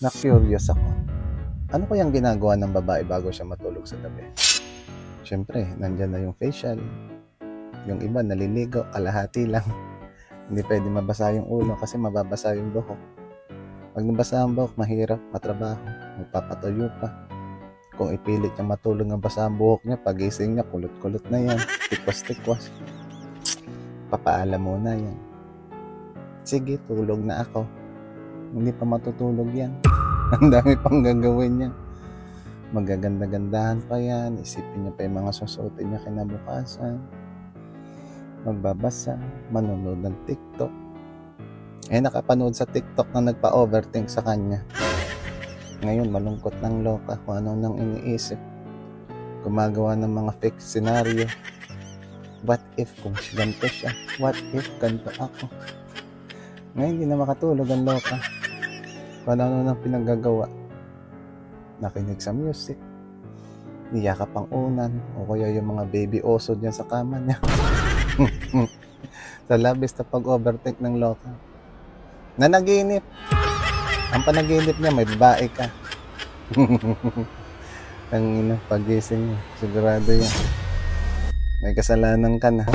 Na-curious ako. Ano kayang ginagawa ng babae bago siya matulog sa gabi? Siyempre, nandyan na yung facial. Yung iba naliligo, kalahati lang. Hindi pwede mabasa yung ulo kasi mababasa yung buhok. Pag nabasa ang buhok, mahirap, matrabaho. Magpapatuyo pa. Kung ipilit niya matulog ng basa ang buhok niya, pagising niya, kulot-kulot na yan. Tikwas-tikwas. Papaalam muna yan. Sige, tulog na ako. Hindi pa matutulog yan. Ang dami pang gagawin yan. Magaganda-gandahan pa yan. Isipin niya pa yung mga susuotin niya kinabukasan. Magbabasa. Manonood ng TikTok. Nakapanood sa TikTok na nagpa-overthink sa kanya. Ngayon, malungkot ng loka kung ano nang iniisip. Gumagawa ng mga fake scenario. What if kung ganito siya? What if ganito ako? Ngayon, hindi na makatulog ang loka. Kung ano nang pinaggagawa. Nakinig sa music. Niyakap ang unan. O kaya yung mga baby oso dyan sa kama niya. Sa labis na pag-overthink ng loka. Nanaginip. Ang panaginip niya, may babae ka. Ang ina, pagising niya. Sigurado yan. May kasalanan ka na.